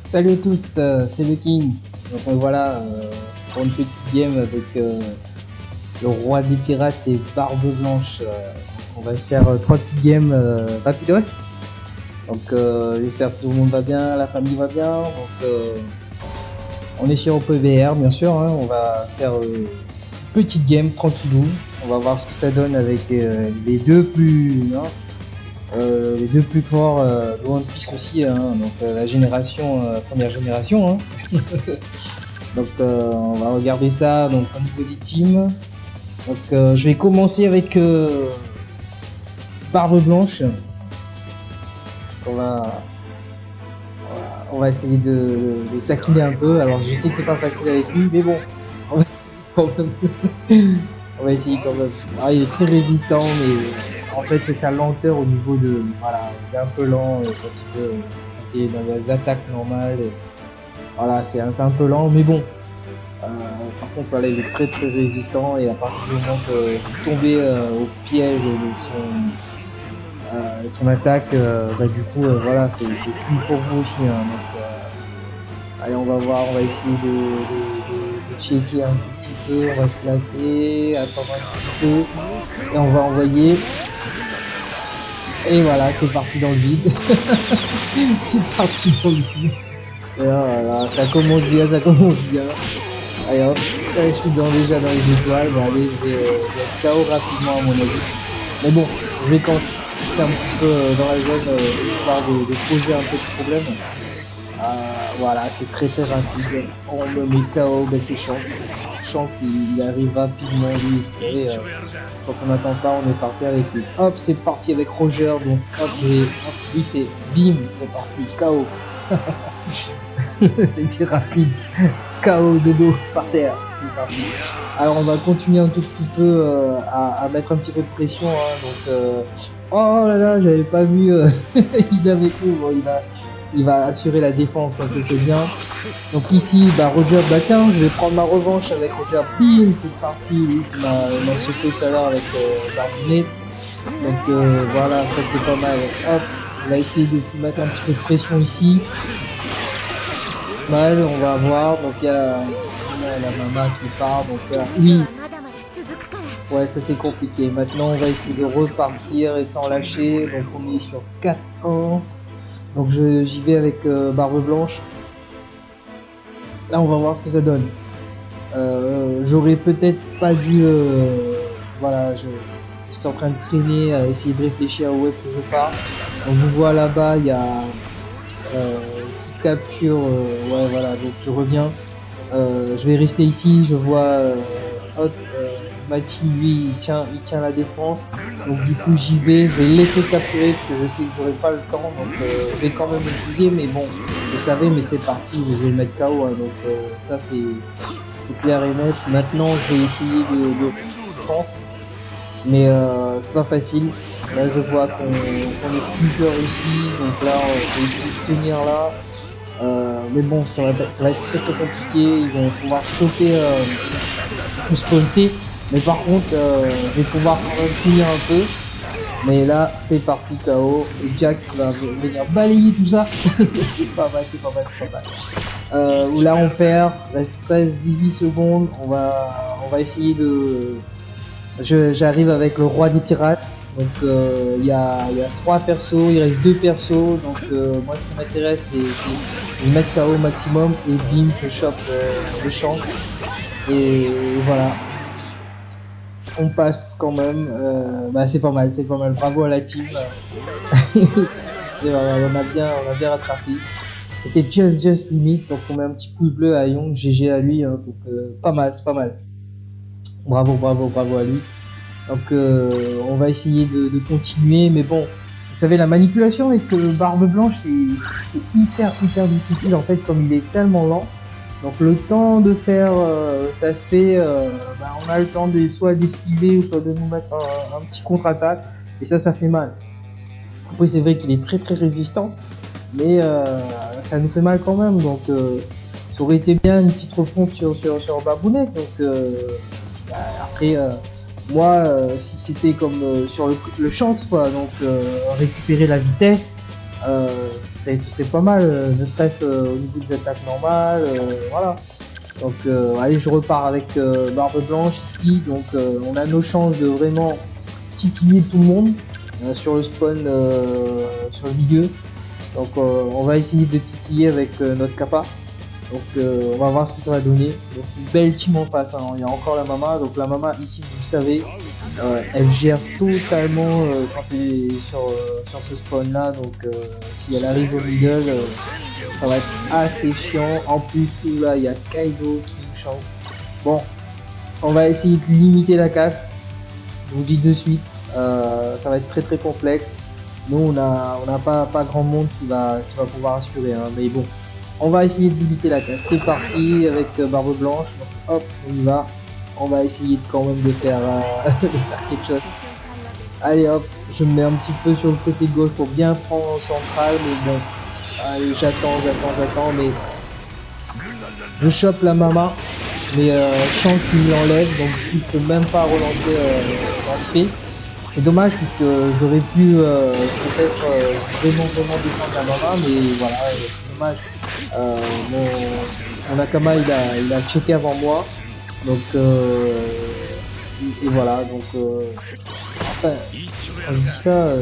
Salut à tous, c'est le King. Donc voilà, pour une petite game avec le roi des pirates et Barbe Blanche. On va se faire 3 petites games rapidos. Donc j'espère que tout le monde va bien, la famille va bien. Donc on est sur OPVR bien sûr, hein. On va se faire une petite game tranquillou. On va voir ce que ça donne avec les deux plus... les deux plus forts de One Piece aussi, hein, donc la génération, première génération. Hein. Donc on va regarder ça donc, au niveau des teams. Donc je vais commencer avec Barbe Blanche. On va essayer de taquiner un peu. Alors je sais que c'est pas facile avec lui, mais bon, on va essayer quand même. On va essayer quand même. Ah, il est très résistant, mais en fait c'est sa lenteur au niveau de... Voilà, il est un peu lent quand il est dans les attaques normales. Voilà, c'est un peu lent, mais bon. Par contre, voilà, il est très résistant et à partir du moment que vous tombez au piège de son attaque, du coup, voilà, c'est plus pour vous aussi. Hein, donc, allez, on va voir, on va essayer de checker un tout petit peu, on va se placer, attendre un petit peu et on va envoyer. Et voilà, c'est parti dans le vide. C'est parti dans le vide. Et voilà, ça commence bien. Allez hop, je suis déjà dans les étoiles. Bon allez, je vais être KO rapidement à mon avis. Mais bon, je vais quand même faire un petit peu dans la zone, histoire de poser un peu de problème. Voilà, c'est très rapide. On me met KO, ben c'est Shanks. Shanks, il arrive rapidement, lui, vous savez, quand on n'attend pas, on est parti avec lui. Hop, c'est parti avec Roger, donc hop, lui c'est bim, c'est parti, KO. C'était rapide. KO de dos par terre, c'est parti. Alors on va continuer un tout petit peu à mettre un petit peu de pression, hein, donc oh là là, j'avais pas vu, il avait tout, bon, il va assurer la défense, donc c'est bien. Donc ici, Roger, tiens, je vais prendre ma revanche avec Roger, bim, c'est parti, lui qui m'a sauté tout à l'heure avec Barbinet. Donc voilà, ça c'est pas mal. Hop, on va essayer de mettre un petit peu de pression ici. Mal, on va voir, donc il y a la maman qui part, donc oui. Ouais, ça c'est compliqué. Maintenant, on va essayer de repartir et sans lâcher, donc on est sur 4-1. Donc j'y vais avec Barbe Blanche. Là on va voir ce que ça donne. J'aurais peut-être pas dû... voilà, j'étais en train de traîner, à essayer de réfléchir où est-ce que je pars. Donc je vois là-bas, il y a qui capture... ouais voilà, donc je reviens. Je vais rester ici, je vois... Mati, lui, il tient la défense. Donc du coup, j'y vais. Je vais le laisser capturer parce que je sais que j'aurai pas le temps. Donc je vais quand même essayer. Mais bon, vous savez, mais c'est parti. Je vais le mettre KO. Hein, donc ça, c'est clair et net. Maintenant, je vais essayer de défense. Mais c'est pas facile. Là, je vois qu'on est plusieurs ici. Donc là, on va essayer de tenir là. Mais bon, ça va être très compliqué. Ils vont pouvoir choper ou spawner. Mais par contre, je vais pouvoir quand même tenir un peu. Mais là, c'est parti KO. Et Jack va venir balayer tout ça. C'est pas mal. Où là, on perd. Reste 13-18 secondes. On va essayer de... J'arrive avec le roi des pirates. Donc, il y a 3 persos. Il reste 2 persos. Donc, moi, ce qui m'intéresse, c'est de mettre KO au maximum. Et bim, je chope le Shanks. Et voilà. On passe quand même, c'est pas mal, bravo à la team. on a bien rattrapé. C'était just limite, donc on met un petit pouce bleu à Young, GG à lui, hein, donc pas mal. Bravo à lui. Donc on va essayer de continuer, mais bon, vous savez, la manipulation avec Barbe Blanche, c'est hyper difficile en fait, comme il est tellement lent. Donc le temps de faire ça se fait, on a le temps soit d'esquiver ou soit de nous mettre un petit contre-attaque et ça fait mal. Après c'est vrai qu'il est très résistant, mais ça nous fait mal quand même. Donc ça aurait été bien une petite refonte sur Babounet. Donc après moi si c'était comme sur le Shanks quoi, donc récupérer la vitesse. ce serait pas mal, ne serait-ce au niveau des attaques normales, voilà. Donc allez, je repars avec Barbe Blanche ici, donc on a nos chances de vraiment titiller tout le monde sur le spawn, sur le milieu. Donc on va essayer de titiller avec notre Kappa. Donc on va voir ce que ça va donner. Donc une belle team en face, hein. Il y a encore la Mama. Donc la Mama ici, vous le savez, elle gère totalement quand elle est sur ce spawn là. Donc si elle arrive au middle, ça va être assez chiant. En plus là il y a Kaido qui nous chance. Bon, on va essayer de limiter la casse. Je vous dis de suite, ça va être très complexe. Nous on n'a pas grand monde qui va pouvoir assurer, hein. Mais bon, on va essayer de limiter la casse. C'est parti avec Barbe Blanche. Donc, hop, on y va. On va essayer quand même de faire, de faire quelque chose. Allez hop, je me mets un petit peu sur le côté gauche pour bien prendre en central. Mais bon, allez, j'attends. Mais je chope la Mama. Mais Shanks il me l'enlève. Donc du coup, je peux même pas relancer l'aspect. C'est dommage puisque j'aurais pu peut-être vraiment descendre la Mama, mais voilà, c'est dommage. Mon Nakama il a checké avant moi, donc et voilà, donc enfin quand je dis ça,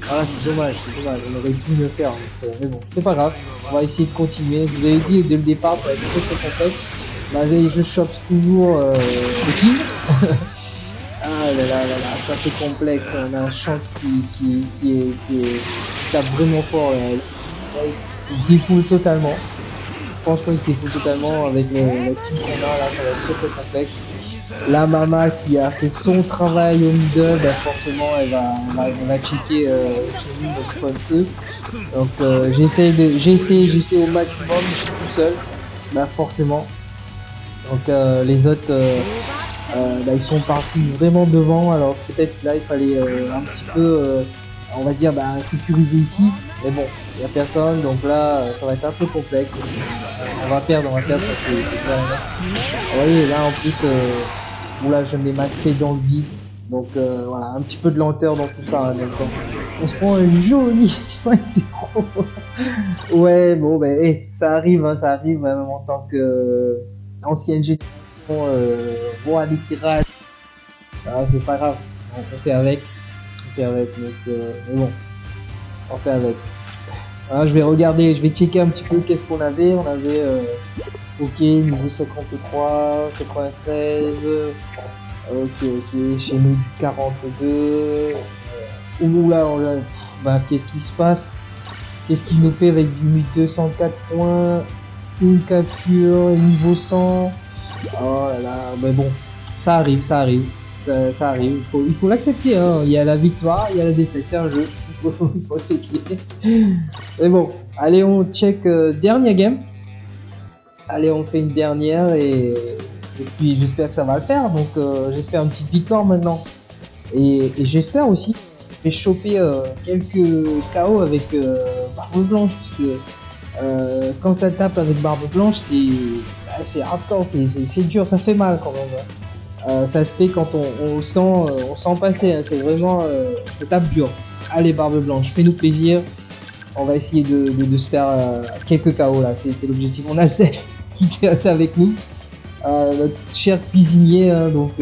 voilà, c'est dommage, on aurait pu le faire, donc, mais bon, c'est pas grave, on va essayer de continuer. Je vous avais dit dès le départ ça va être très complexe. Là je chope toujours le kill. Ah là, ça c'est complexe. On a un Shanks qui tape vraiment fort. Là. Il se défoule totalement. Franchement, il se défoule totalement avec la team qu'on a. Là, ça va être très complexe. La Mama qui a fait son travail au middle, bah forcément, elle va checker chez nous notre spawn E. Donc, j'essaie au maximum. Je suis tout seul, bah forcément. Donc, les autres. Bah, ils sont partis vraiment devant, alors peut-être là il fallait un petit peu on va dire sécuriser ici, mais bon il n'y a personne, donc là ça va être un peu complexe. On va perdre, ça c'est clair. Vous voyez là en plus là je mets ma spé dans le vide, donc voilà, un petit peu de lenteur dans tout ça, hein, donc, on se prend un joli 5-0. Ouais bon ça arrive même en tant que ancienne génération. Bon, les pirates, c'est pas grave, on fait avec, donc, mais bon, on fait avec. Alors, je vais regarder, je vais checker un petit peu qu'est-ce qu'on avait. On avait, ok, niveau 53, 93, ok, chez nous du 42. Là, qu'est-ce qui se passe? Qu'est-ce qu'il nous fait avec du 1204 points, une capture, niveau 100? Oh là là, mais bon, ça arrive, il faut l'accepter, hein. Il y a la victoire, il y a la défaite, c'est un jeu, il faut accepter. Mais bon, allez, on check dernière game. Allez, on fait une dernière et puis j'espère que ça va le faire, donc j'espère une petite victoire maintenant. Et j'espère aussi que je vais choper quelques KO avec Barbe Blanche, puisque quand ça tape avec Barbe Blanche, c'est hardcore, c'est dur, ça fait mal quand même. Ça se fait quand on sent passer, hein, c'est vraiment, ça tape dur. Allez Barbe Blanche, fais-nous plaisir. On va essayer de se faire quelques KO là, c'est l'objectif. On a Seth qui est avec nous, notre cher cuisinier, hein, donc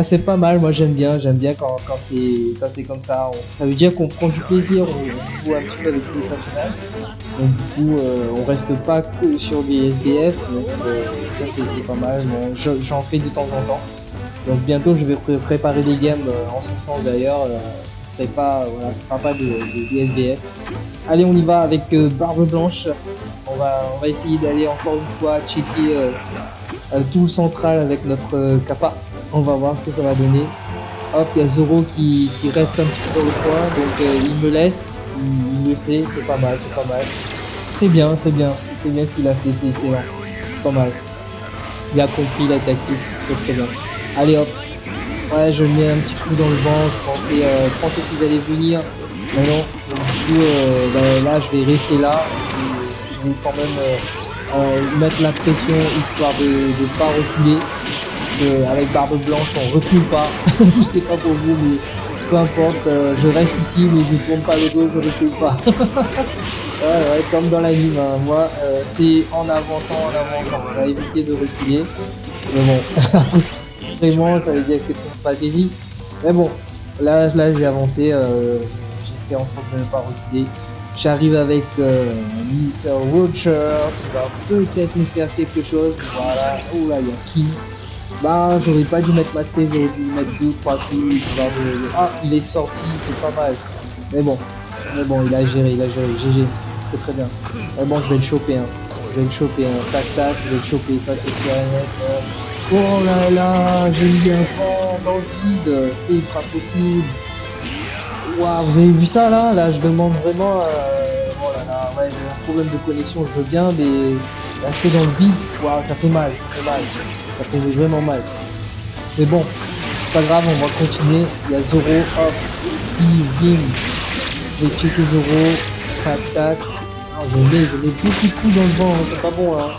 c'est pas mal. Moi j'aime bien quand c'est comme ça. Ça veut dire qu'on prend du plaisir, on joue un petit peu avec tous les personnages. Donc du coup on reste pas que sur des SBF, donc ça c'est pas mal. Bon, j'en fais de temps en temps. Donc bientôt je vais préparer des games en ce sens d'ailleurs. Ce sera pas de SBF. Allez, on y va avec Barbe Blanche. On va essayer d'aller encore une fois checker tout le central avec notre Kappa. On va voir ce que ça va donner. Hop, il y a Zoro qui reste un petit peu dans le coin, donc il me laisse. Il le sait, c'est pas mal. C'est bien ce qu'il a fait, c'est excellent. Pas mal. Il a compris la tactique, c'est très bien. Allez hop. Ouais, je mets un petit coup dans le vent, je pensais qu'ils allaient venir. Mais non, donc du coup, là je vais rester là. Je vais quand même mettre la pression histoire de ne pas reculer. Avec Barbe Blanche on recule pas. Je sais pas pour vous, mais peu importe, je reste ici, mais je tourne pas le dos, je recule pas. Ouais, comme dans l'anime, hein. Moi, c'est en avançant, on va éviter de reculer. Mais bon, vraiment, ça veut dire que c'est une stratégie. Mais bon, là j'ai avancé, j'ai fait en sorte de ne pas reculer. J'arrive avec Mr. Roger qui va peut-être nous faire quelque chose. Voilà, oh là, il y a Kim. Bah, j'aurais pas dû mettre ma trée, j'aurais dû mettre 2 ou 3 coups histoire de. Ah, il est sorti, c'est pas mal. Mais bon, il a géré, GG, c'est très bien. Mais bon, je vais le choper, hein. Tac tac, je vais le choper, ça c'est clair et net. Oh là là, j'ai mis un vent dans le vide, c'est pas possible. Waouh, vous avez vu ça là? Là, je demande vraiment. Oh là là, ouais, j'ai un problème de connexion, je veux bien, mais rester dans le vide, waouh, ça fait mal. Ça fait vraiment mal. Mais bon, c'est pas grave, on va continuer. Il y a Zoro, hop, Steve, bim. Je vais checker Zoro, tac tac. Oh, je mets beaucoup de coups dans le vent, hein, c'est pas bon hein.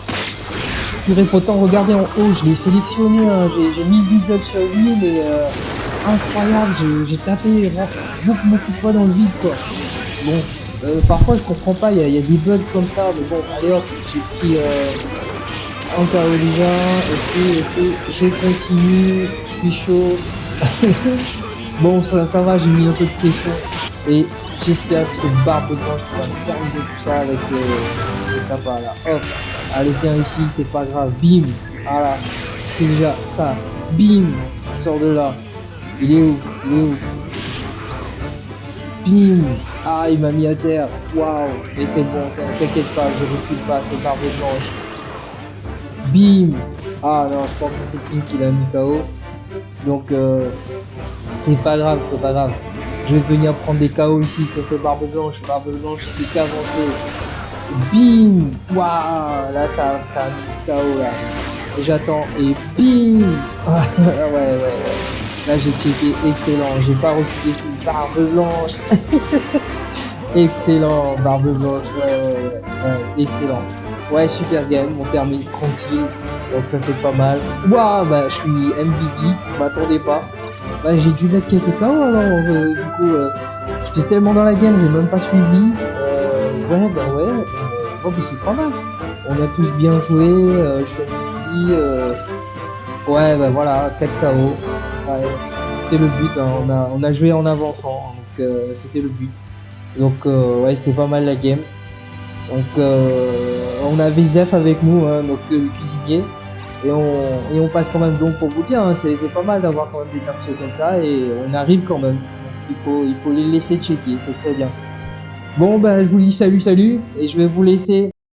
Purée, pourtant, regardez en haut, je l'ai sélectionné, hein. J'ai mis le visuel sur lui, mais incroyable, j'ai tapé beaucoup de fois dans le vide quoi. Bon, parfois je comprends pas, il y a des bugs comme ça, mais bon, allez hop, j'ai pris un KO déjà, ok, je continue, je suis chaud. Bon, ça va, j'ai mis un peu de pression et j'espère que cette barbe blanche qui va me terminer tout ça avec ces tapas là. Hop, allez, viens ici, c'est pas grave, bim, voilà, c'est déjà ça, bim, sors de là. Il est où? Bim! Ah, il m'a mis à terre. Waouh! Mais c'est bon, t'inquiète pas, je recule pas, c'est barbe blanche. Bim! Ah non, je pense que c'est King qui l'a mis KO. Donc, c'est pas grave. Je vais venir prendre des KO ici, ça c'est barbe blanche, je fais qu'avancer. Bim! Waouh! Là, ça a mis KO là. Et j'attends, et bim! Ouais. Là j'ai checké, excellent, j'ai pas reculé, c'est une barbe blanche. Excellent, barbe blanche, ouais, excellent. Ouais, super game, on termine tranquille, donc ça c'est pas mal. Waouh, bah je suis MVP, je m'attendais pas. Bah j'ai dû mettre quelques KO alors, du coup, j'étais tellement dans la game, j'ai même pas suivi. Ouais, bon, mais c'est pas mal. On a tous bien joué, je suis MVP, ouais, bah voilà, 4 KO. Ouais, c'était le but, hein. On a joué en avançant, donc c'était le but. Donc ouais, c'était pas mal la game. Donc on avait Zef avec nous, hein, donc cuisinier. Et on passe quand même, donc pour vous dire, hein, c'est pas mal d'avoir quand même des persos comme ça, et on arrive quand même. Donc, il faut les laisser checker, c'est très bien. Bon, bah je vous dis salut, et je vais vous laisser.